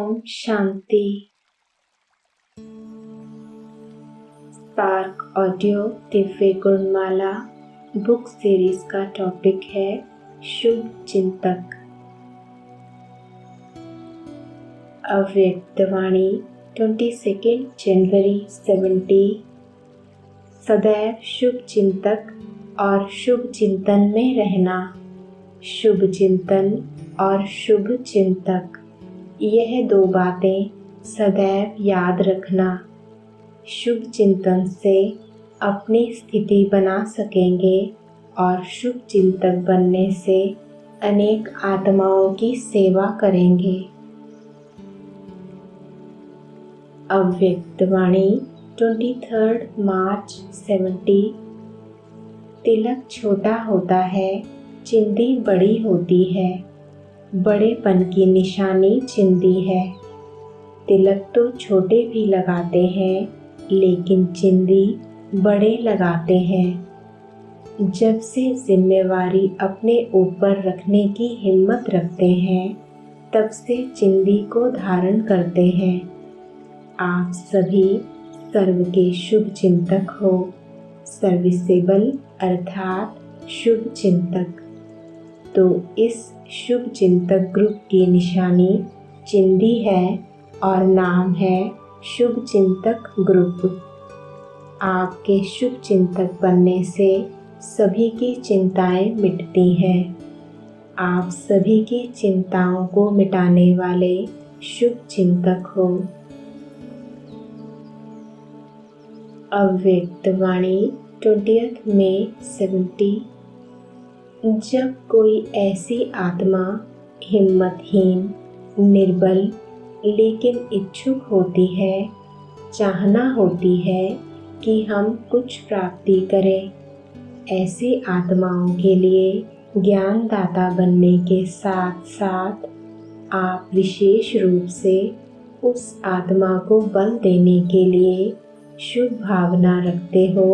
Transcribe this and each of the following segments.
Om Shanti. Spark audio Divya Gunmala book series का topic है शुभ चिंतक। अव्यक्त वाणी 22 जनवरी 70। सदैव शुभ चिंतक और शुभ चिंतन में रहना। शुभ चिंतन और शुभ चिंतक, यह दो बातें सदैव याद रखना। शुभ चिंतन से अपनी स्थिति बना सकेंगे और शुभ चिंतक बनने से अनेक आत्माओं की सेवा करेंगे। अव्यक्त वाणी 23 मार्च 70। तिलक छोटा होता है, चिंदी बड़ी होती है। बड़ेपन की निशानी चिंदी है। तिलक तो छोटे भी लगाते हैं, लेकिन चिंदी बड़े लगाते हैं। जब से जिम्मेवारी अपने ऊपर रखने की हिम्मत रखते हैं, तब से चिंदी को धारण करते हैं। आप सभी सर्व के शुभ चिंतक हो। सर्विसेबल अर्थात शुभ चिंतक। तो इस शुभ चिंतक ग्रुप की निशानी चिंदी है और नाम है शुभ चिंतक ग्रुप। आपके शुभ चिंतक बनने से सभी की चिंताएं मिटती हैं। आप सभी की चिंताओं को मिटाने वाले शुभ चिंतक हो। अव्यक्त वाणी 20 मई 70। जब कोई ऐसी आत्मा हिम्मतहीन, निर्बल लेकिन इच्छुक होती है, चाहना होती है कि हम कुछ प्राप्ति करें, ऐसी आत्माओं के लिए ज्ञानदाता बनने के साथ साथ आप विशेष रूप से उस आत्मा को बल देने के लिए शुभ भावना रखते हो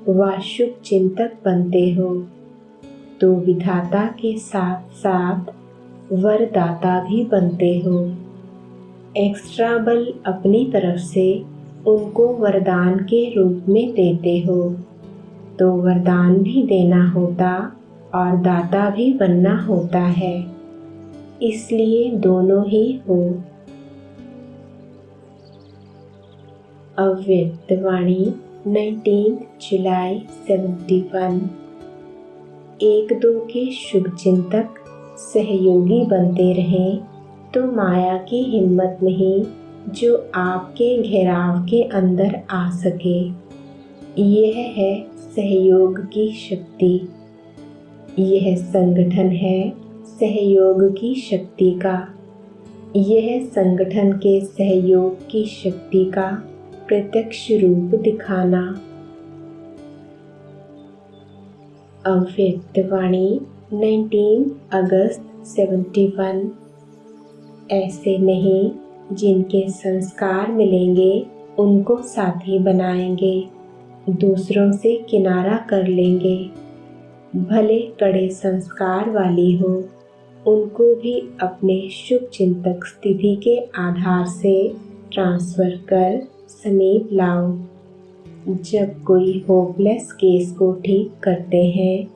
व शुभ चिंतक बनते हो, तो विधाता के साथ साथ वरदाता भी बनते हो। एक्स्ट्रा बल अपनी तरफ से उनको वरदान के रूप में देते हो, तो वरदान भी देना होता और दाता भी बनना होता है, इसलिए दोनों ही हो। अव्यक्त वाणी 19 जुलाई 71। एक दो के शुभ चिंतक सहयोगी बनते रहें तो माया की हिम्मत नहीं जो आपके घेराव के अंदर आ सके। यह है सहयोग की शक्ति। यह संगठन है सहयोग की शक्ति का। यह संगठन के सहयोग की शक्ति का प्रत्यक्ष रूप दिखाना। अव्यक्त वाणी 19 अगस्त 71। ऐसे नहीं जिनके संस्कार मिलेंगे उनको साथी बनाएंगे, दूसरों से किनारा कर लेंगे। भले कड़े संस्कार वाली हो, उनको भी अपने शुभ चिंतक स्थिति के आधार से ट्रांसफर कर समीप लाओ। जब कोई होपलेस केस को ठीक करते हैं,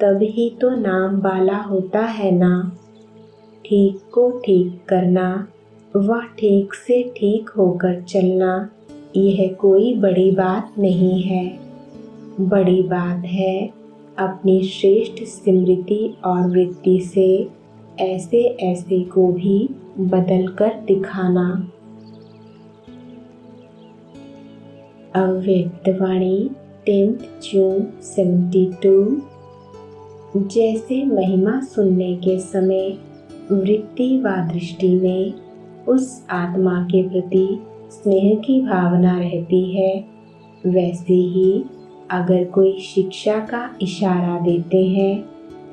तब ही तो नाम वाला होता है ना। ठीक को ठीक करना व ठीक से ठीक होकर चलना, यह कोई बड़ी बात नहीं है। बड़ी बात है अपनी श्रेष्ठ स्मृति और वृत्ति से ऐसे ऐसे को भी बदल कर दिखाना। अव्यक्त वाणी 10 जून 72। जैसे महिमा सुनने के समय वृत्ति व दृष्टि में उस आत्मा के प्रति स्नेह की भावना रहती है, वैसे ही अगर कोई शिक्षा का इशारा देते हैं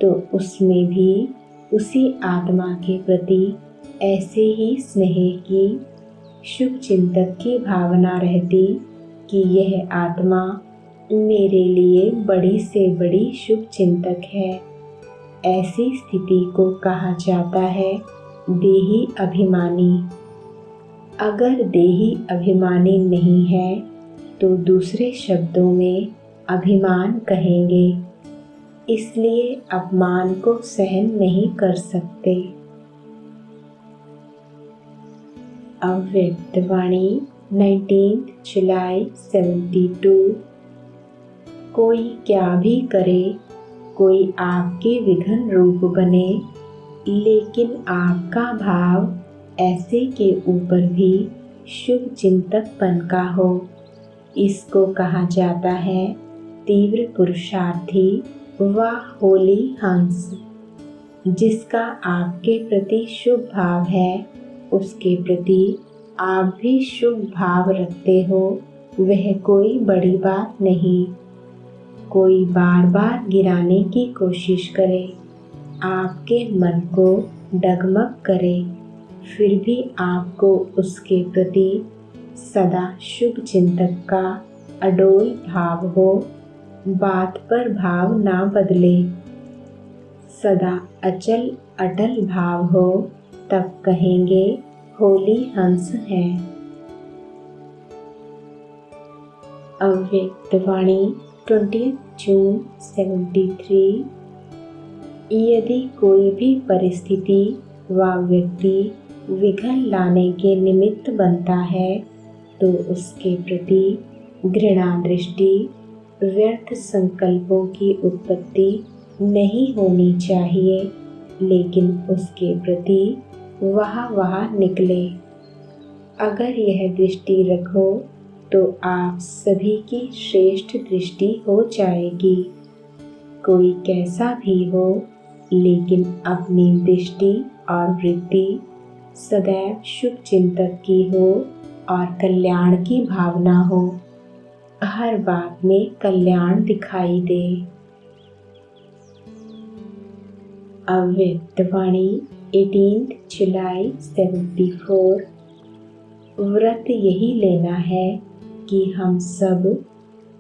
तो उसमें भी उसी आत्मा के प्रति ऐसे ही स्नेह की, शुभ चिंतक की भावना रहती कि यह आत्मा मेरे लिए बड़ी से बड़ी शुभ चिंतक है। ऐसी स्थिति को कहा जाता है देही अभिमानी। अगर देही अभिमानी नहीं है तो दूसरे शब्दों में अभिमान कहेंगे, इसलिए अपमान को सहन नहीं कर सकते। अव्यक्त वाणी 19 जुलाई 72। कोई क्या भी करे, कोई आपके विघन रूप बने, लेकिन आपका भाव ऐसे के ऊपर भी शुभ चिंतकपन का हो, इसको कहा जाता है तीव्र पुरुषार्थी व होली हंस। जिसका आपके प्रति शुभ भाव है, उसके प्रति आप भी शुभ भाव रखते हो, वह कोई बड़ी बात नहीं। कोई बार बार गिराने की कोशिश करे, आपके मन को डगमग करे, फिर भी आपको उसके प्रति सदा शुभ चिंतक का अडोल भाव हो, बात पर भाव ना बदले, सदा अचल अटल भाव हो, तब कहेंगे होली हंस है। अव्यक्त वाणी 20 जून 73। यदि कोई भी परिस्थिति व व्यक्ति विघन लाने के निमित्त बनता है तो उसके प्रति घृणा दृष्टि, व्यर्थ संकल्पों की उत्पत्ति नहीं होनी चाहिए, लेकिन उसके प्रति वह निकले। अगर यह दृष्टि रखो तो आप सभी की श्रेष्ठ दृष्टि हो जाएगी। कोई कैसा भी हो, लेकिन अपनी दृष्टि और वृत्ति सदैव शुभ चिंतक की हो और कल्याण की भावना हो, हर बात में कल्याण दिखाई दे। अव्यक्त वाणी 18 जुलाई 74। व्रत यही लेना है कि हम सब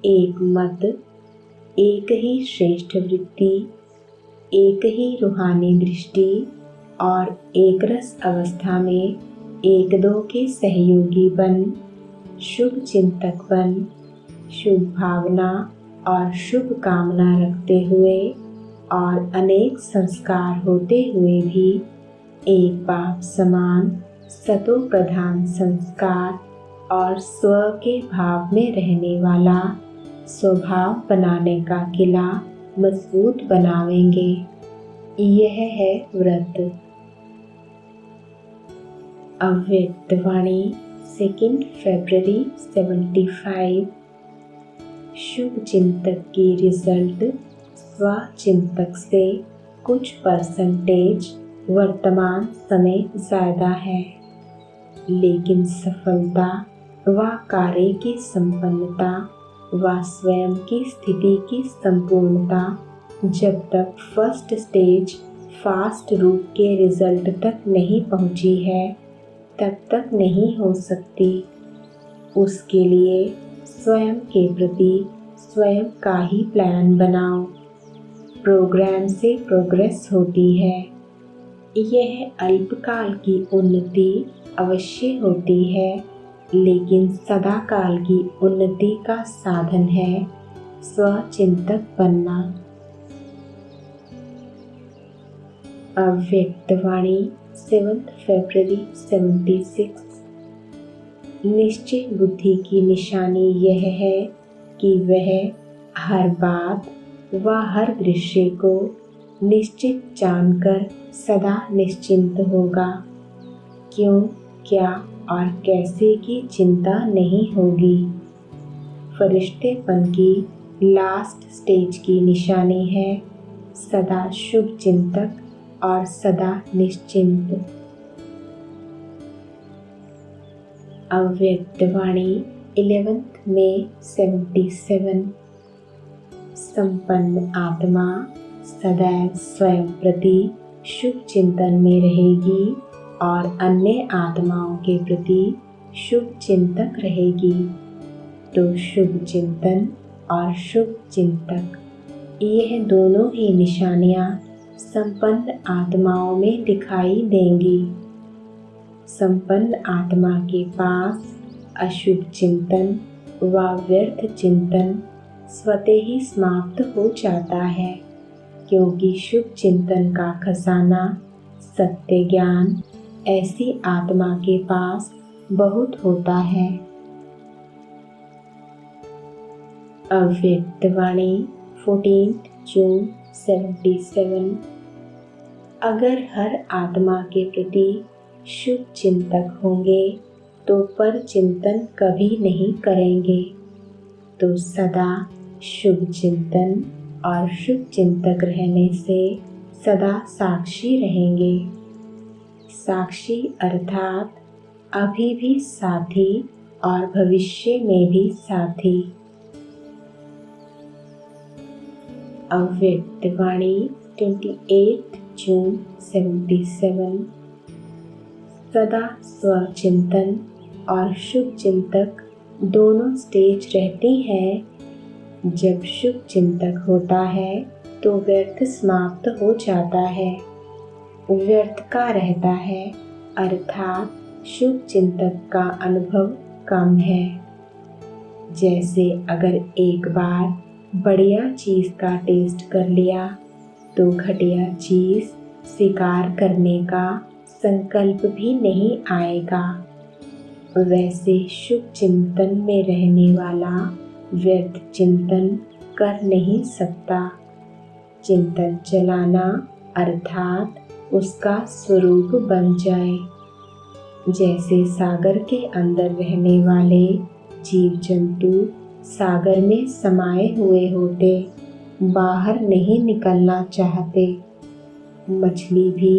एक मत, एक ही श्रेष्ठ वृत्ति, एक ही रूहानी दृष्टि और एक रस अवस्था में एक दो के सहयोगी बन, शुभ चिंतक बन, शुभ भावना और शुभ कामना रखते हुए और अनेक संस्कार होते हुए भी एक बाप समान सतो प्रधान संस्कार और स्व के भाव में रहने वाला स्वभाव बनाने का किला मजबूत बनावेंगे। यह है व्रत। अव्यक्त वाणी 2 फरवरी 75। शुभ चिंतक की रिजल्ट स्व चिंतक से कुछ परसेंटेज वर्तमान समय ज़्यादा है, लेकिन सफलता व कार्य की संपन्नता व स्वयं की स्थिति की संपूर्णता जब तक फर्स्ट स्टेज फास्ट रूप के रिजल्ट तक नहीं पहुंची है, तब तक नहीं हो सकती। उसके लिए स्वयं के प्रति स्वयं का ही प्लान बनाओ। प्रोग्राम से प्रोग्रेस होती है। यह अल्पकाल की उन्नति अवश्य होती है, लेकिन सदाकाल की उन्नति का साधन है स्वचिंतक बनना। अव्यक्त वाणी 7 फरवरी 76। निश्चय बुद्धि की निशानी यह है कि वह हर बात व हर दृश्य को निश्चित जानकर सदा निश्चिंत होगा। क्यों, क्या और कैसे की चिंता नहीं होगी। फरिश्तेपन की लास्ट स्टेज की निशानी है सदा शुभ चिंतक और सदा निश्चिंत। अव्यक्त वाणी 11 मई 77। संपन्न आत्मा सदैव स्वयं प्रति शुभ चिंतन में रहेगी और अन्य आत्माओं के प्रति शुभ चिंतक रहेगी। तो शुभ चिंतन और शुभ चिंतक, यह दोनों ही निशानियाँ संपन्न आत्माओं में दिखाई देंगी। संपन्न आत्मा के पास अशुभ चिंतन व व्यर्थ चिंतन स्वतः ही समाप्त हो जाता है, क्योंकि शुभ चिंतन का खजाना सत्य ज्ञान ऐसी आत्मा के पास बहुत होता है। अव्यक्त वाणी 14 जून 77। अगर हर आत्मा के प्रति शुभ चिंतक होंगे तो पर चिंतन कभी नहीं करेंगे, तो सदा शुभ चिंतन और शुभ चिंतक रहने से सदा साक्षी रहेंगे। साक्षी अर्थात अभी भी साथी और भविष्य में भी साथी। अव्यक्त वाणी 28 जून 77। सदा स्वचिंतन और शुभ चिंतक दोनों स्टेज रहती हैं। जब शुभ चिंतक होता है तो व्यर्थ समाप्त हो जाता है, व्यर्थ का रहता है, अर्थात शुभ चिंतक का अनुभव कम है। जैसे अगर एक बार बढ़िया चीज़ का टेस्ट कर लिया तो घटिया चीज़ स्वीकार करने का संकल्प भी नहीं आएगा। वैसे शुभ चिंतन में रहने वाला व्यर्थ चिंतन कर नहीं सकता। चिंतन चलाना अर्थात उसका स्वरूप बन जाए। जैसे सागर के अंदर रहने वाले जीव जंतु सागर में समाये हुए होते, बाहर नहीं निकलना चाहते। मछली भी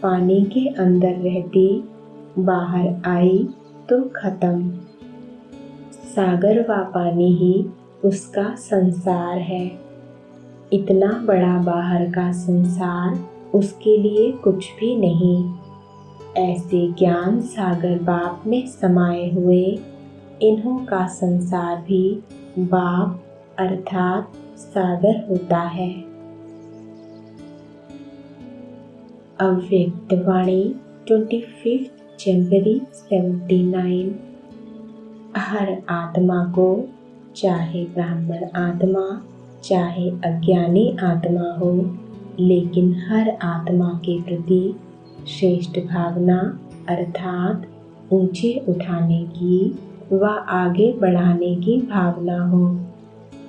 पानी के अंदर रहती, बाहर आई तो खत्म। सागर व पानी ही उसका संसार है। इतना बड़ा बाहर का संसार उसके लिए कुछ भी नहीं। ऐसे ज्ञान सागर बाप में समाये हुए इन्हों का संसार भी बाप अर्थात सागर होता है। अव्यक्त वाणी 25 जनवरी 79। हर आत्मा को, चाहे ब्राह्मण आत्मा चाहे अज्ञानी आत्मा हो, लेकिन हर आत्मा के प्रति श्रेष्ठ भावना अर्थात ऊंचे उठाने की व आगे बढ़ाने की भावना हो,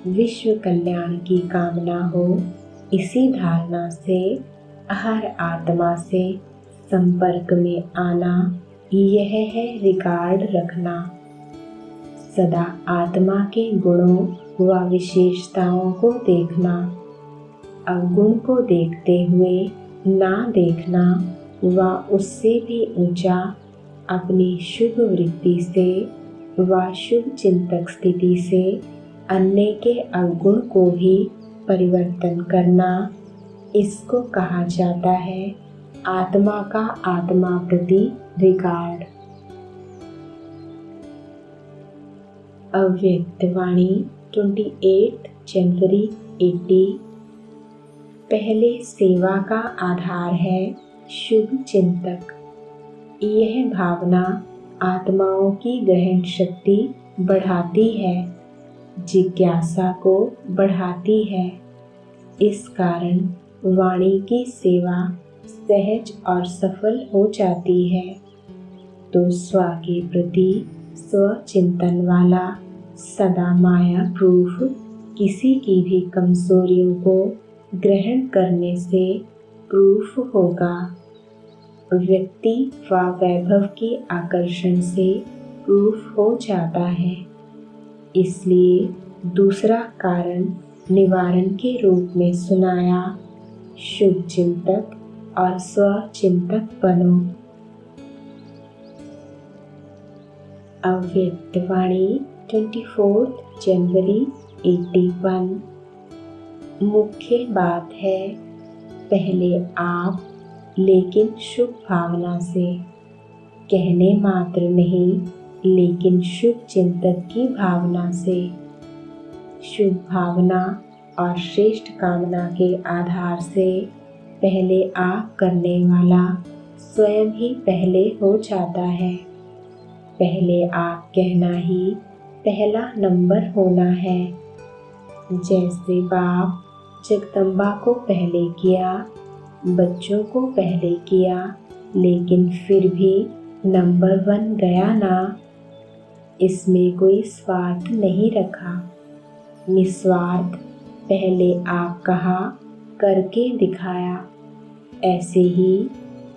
विश्व कल्याण की कामना हो। इसी धारणा से हर आत्मा से संपर्क में आना, यह है रिकॉर्ड रखना। सदा आत्मा के गुणों व विशेषताओं को देखना, अवगुण को देखते हुए ना देखना व उससे भी ऊंचा अपनी शुभ वृत्ति से व शुभ चिंतक स्थिति से अन्य के अवगुण को भी परिवर्तन करना, इसको कहा जाता है आत्मा का आत्मा प्रति रिकॉर्ड। अव्यक्त वाणी 28 जनवरी 80। पहले सेवा का आधार है शुभ चिंतक। यह भावना आत्माओं की ग्रहण शक्ति बढ़ाती है, जिज्ञासा को बढ़ाती है। इस कारण वाणी की सेवा सहज और सफल हो जाती है। तो स्व के प्रति स्वचिंतन वाला सदा माया प्रूफ किसी की भी कमजोरियों को ग्रहण करने से प्रूफ होगा। व्यक्ति व वैभव के आकर्षण से प्रूफ हो जाता है। इसलिए दूसरा कारण निवारण के रूप में सुनाया, शुभ चिंतक और स्वचिंतक बनो। अव्यक्त वाणी 24 जनवरी 81। मुख्य बात है पहले आप, लेकिन शुभ भावना से, कहने मात्र नहीं लेकिन शुभ चिंतक की भावना से। शुभ भावना और श्रेष्ठ कामना के आधार से पहले आप करने वाला स्वयं ही पहले हो जाता है। पहले आप कहना ही पहला नंबर होना है। जैसे बाप जगदम्बा को पहले किया, बच्चों को पहले किया, लेकिन फिर भी नंबर 1 गया ना। इसमें कोई स्वार्थ नहीं रखा, निस्वार्थ पहले आप कहा, करके दिखाया। ऐसे ही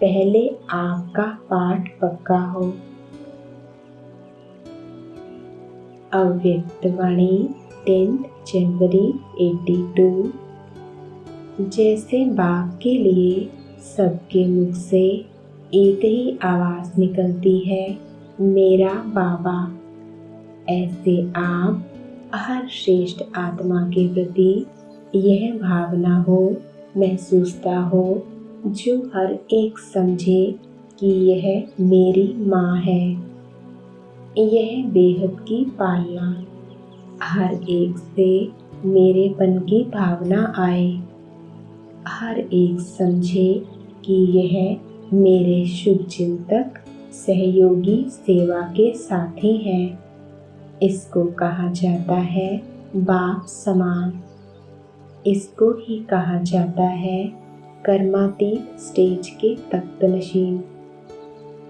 पहले आपका पाठ पक्का हो। अव्यक्तवाणी 10 जनवरी 82। जैसे बाप के लिए सबके मुख से एक ही आवाज़ निकलती है, मेरा बाबा, ऐसे आप हर श्रेष्ठ आत्मा के प्रति यह भावना हो, महसूसता हो, जो हर एक समझे कि यह मेरी माँ है। यह बेहद की पालना, हर एक से मेरेपन की भावना आए, हर एक समझे कि यह मेरे शुभ चिंतक, सहयोगी, सेवा के साथी हैं। इसको कहा जाता है बाप समान। इसको ही कहा जाता है कर्मातीत स्टेज के तख्तनशीन,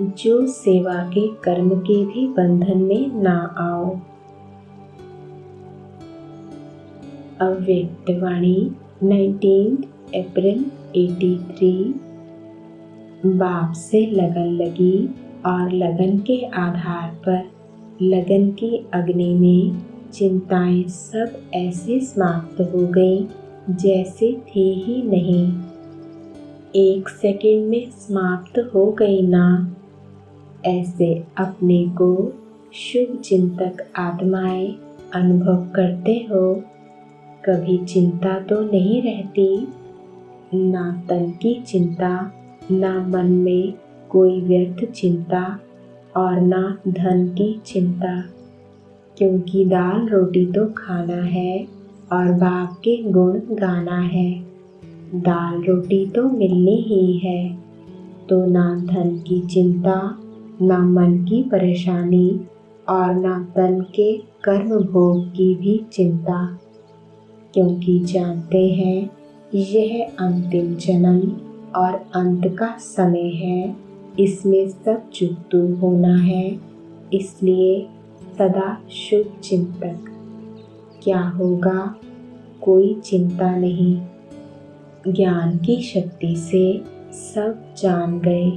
जो सेवा के कर्म के भी बंधन में ना आओ। अव्यक्तवाणी 19 अप्रैल 83। बाप से लगन लगी और लगन के आधार पर लगन की अग्नि में चिंताएं सब ऐसे समाप्त हो गई जैसे थी ही नहीं। 1 सेकंड में समाप्त हो गई ना। ऐसे अपने को शुभ चिंतक आत्माएं अनुभव करते हो। कभी चिंता तो नहीं रहती, ना तन की चिंता, ना मन में कोई व्यर्थ चिंता और ना धन की चिंता, क्योंकि दाल रोटी तो खाना है और बाप के गुण गाना है। दाल रोटी तो मिलनी ही है, तो ना धन की चिंता, ना मन की परेशानी और ना तन के कर्म भोग की भी चिंता, क्योंकि जानते हैं यह अंतिम जन्म और अंत का समय है। इसमें सब जुगतू होना है, इसलिए सदा शुभ चिंतक। क्या होगा, कोई चिंता नहीं। ज्ञान की शक्ति से सब जान गए।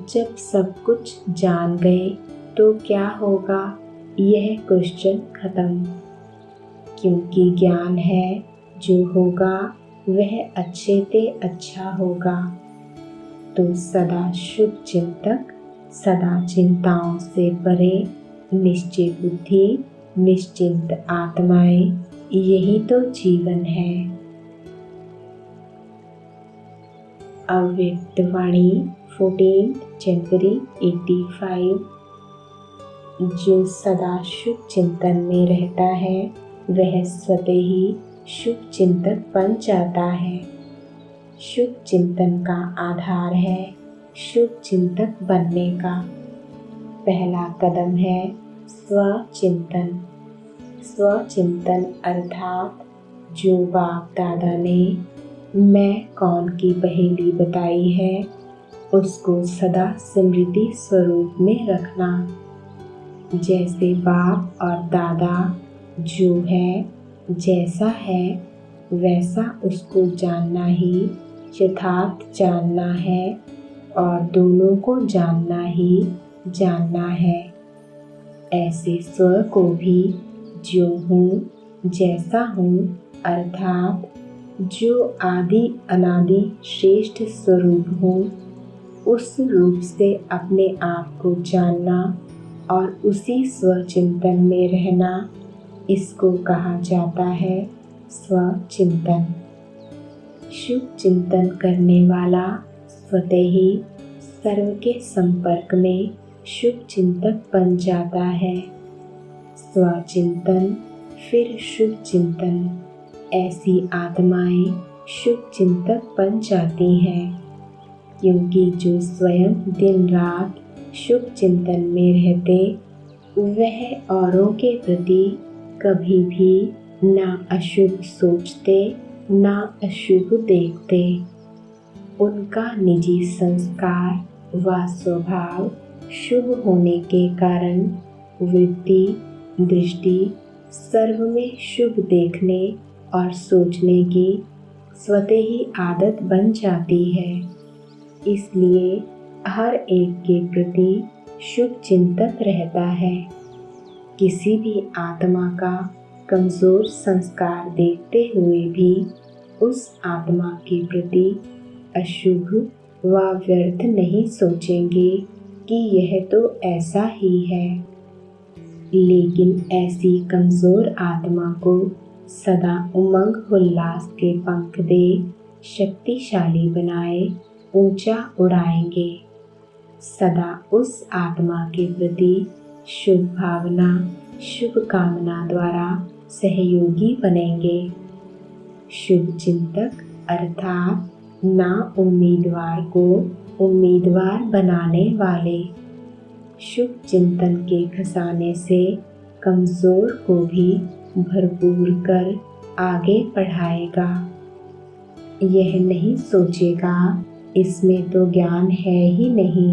जब सब कुछ जान गए तो क्या होगा, यह क्वेश्चन खत्म। क्योंकि ज्ञान है, जो होगा वह अच्छे ते अच्छा होगा। तो सदा शुभ चिंतक, सदा चिंताओं से परे, निश्चित बुद्धि, निश्चिंत आत्माएं, यही तो जीवन है। अव्यक्तवाणी 14 जनवरी 85। जो सदा शुभ चिंतन में रहता है वह स्वतः ही शुभ चिंतक बन जाता है। शुभ चिंतन का आधार है शुभ चिंतक बनने का। पहला कदम है स्वचिंतन। स्वचिंतन अर्थात जो बाप दादा ने मैं कौन की पहेली बताई है, उसको सदा स्मृति स्वरूप में रखना। जैसे बाप और दादा जो है, जैसा है वैसा उसको जानना ही यथार्थ जानना है और दोनों को जानना ही जानना है। ऐसे स्व को भी जो हूँ, जैसा हूँ, अर्थात जो आदि अनादि श्रेष्ठ स्वरूप हूँ, उस रूप से अपने आप को जानना और उसी स्वचिंतन में रहना, इसको कहा जाता है स्वचिंतन। शुभ चिंतन करने वाला स्वतः ही सर्व के संपर्क में शुभ चिंतक बन जाता है। स्वचिंतन फिर शुभ चिंतन, ऐसी आत्माएं शुभ चिंतक बन जाती हैं, क्योंकि जो स्वयं दिन रात शुभ चिंतन में रहते वह औरों के प्रति कभी भी ना अशुभ सोचते ना अशुभ देखते। उनका निजी संस्कार व स्वभाव शुभ होने के कारण वृत्ति दृष्टि सर्व में शुभ देखने और सोचने की स्वतः ही आदत बन जाती है। इसलिए हर एक के प्रति शुभ चिंतक रहता है। किसी भी आत्मा का कमज़ोर संस्कार देखते हुए भी उस आत्मा के प्रति अशुभ व व्यर्थ नहीं सोचेंगे कि यह तो ऐसा ही है। लेकिन ऐसी कमज़ोर आत्मा को सदा उमंग उल्लास के पंख दे शक्तिशाली बनाए ऊंचा उड़ाएंगे। सदा उस आत्मा के प्रति शुभ भावना शुभ कामना द्वारा सहयोगी बनेंगे। शुभ चिंतक अर्थात ना उम्मीदवार को उम्मीदवार बनाने वाले शुभ चिंतन के खजाने से कमज़ोर को भी भरपूर कर आगे बढ़ाएगा। यह नहीं सोचेगा इसमें तो ज्ञान है ही नहीं,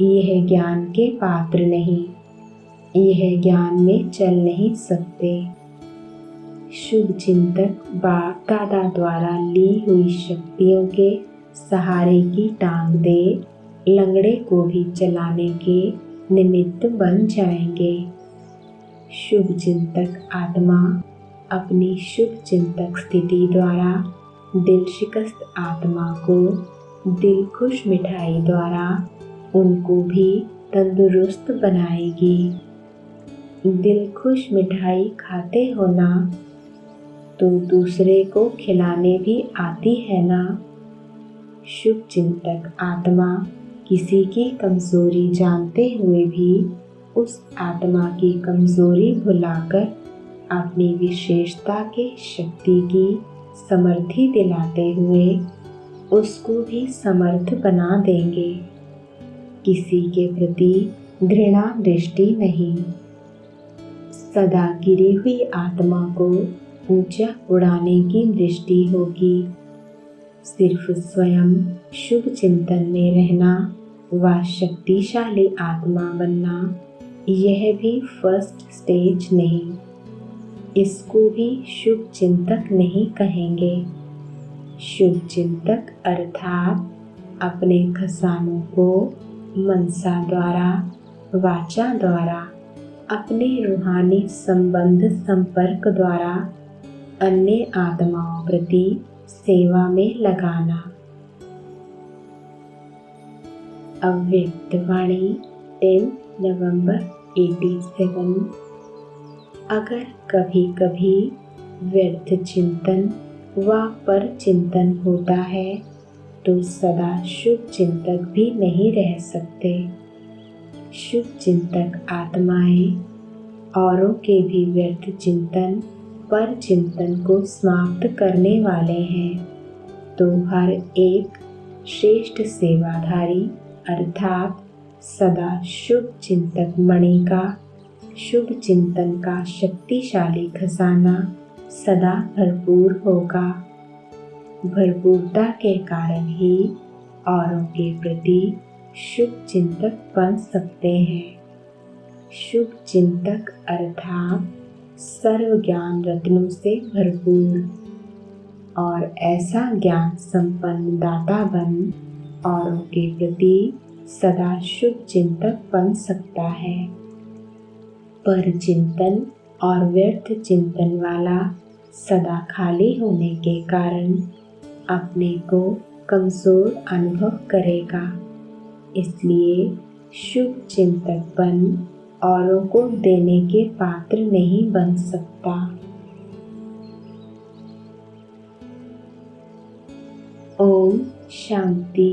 यह ज्ञान के पात्र नहीं, यह ज्ञान में चल नहीं सकते। शुभ चिंतक बाप दादा द्वारा ली हुई शक्तियों के सहारे की टांग दे लंगड़े को भी चलाने के निमित्त बन जाएंगे। शुभ चिंतक आत्मा अपनी शुभ चिंतक स्थिति द्वारा दिल शिकस्त आत्मा को दिल खुश मिठाई द्वारा उनको भी तंदुरुस्त बनाएगी। दिल खुश मिठाई खाते हो ना, तो दूसरे को खिलाने भी आती है ना। शुभ चिंतक आत्मा किसी की कमज़ोरी जानते हुए भी उस आत्मा की कमज़ोरी भुलाकर अपनी विशेषता के शक्ति की समर्थी दिलाते हुए उसको भी समर्थ बना देंगे। किसी के प्रति घृणा दृष्टि नहीं। सदा गिरी हुई आत्मा को ऊंचा उड़ाने की दृष्टि होगी। सिर्फ स्वयं शुभ चिंतन में रहना व शक्तिशाली आत्मा बनना यह भी फर्स्ट स्टेज नहीं, इसको भी शुभ चिंतक नहीं कहेंगे। शुभ चिंतक अर्थात अपने खजानों को मनसा द्वारा वाचा द्वारा अपने रूहानी संबंध संपर्क द्वारा अन्य आत्माओं प्रति सेवा में लगाना। अव्यक्त वाणी 10 नवंबर 87। अगर कभी कभी व्यर्थ चिंतन व पर चिंतन होता है तो सदा शुभ चिंतक भी नहीं रह सकते। शुभ चिंतक आत्माएं औरों के भी व्यर्थ चिंतन पर चिंतन को समाप्त करने वाले हैं, तो हर एक श्रेष्ठ सेवाधारी अर्थात सदा शुभ चिंतक मणि का शुभ चिंतन का शक्तिशाली खजाना सदा भरपूर होगा। भरपूरता के कारण ही औरों के प्रति शुभ चिंतक बन सकते हैं। शुभ चिंतक अर्थात सर्व ज्ञान रत्नों से भरपूर और ऐसा ज्ञान संपन्न दाता बन औरों के प्रति सदा शुभ चिंतक बन सकता है। पर चिंतन और व्यर्थ चिंतन वाला सदा खाली होने के कारण अपने को कमज़ोर अनुभव करेगा। इसलिए शुभ चिंतक बन औरों को देने के पात्र नहीं बन सकता। ओम शांति।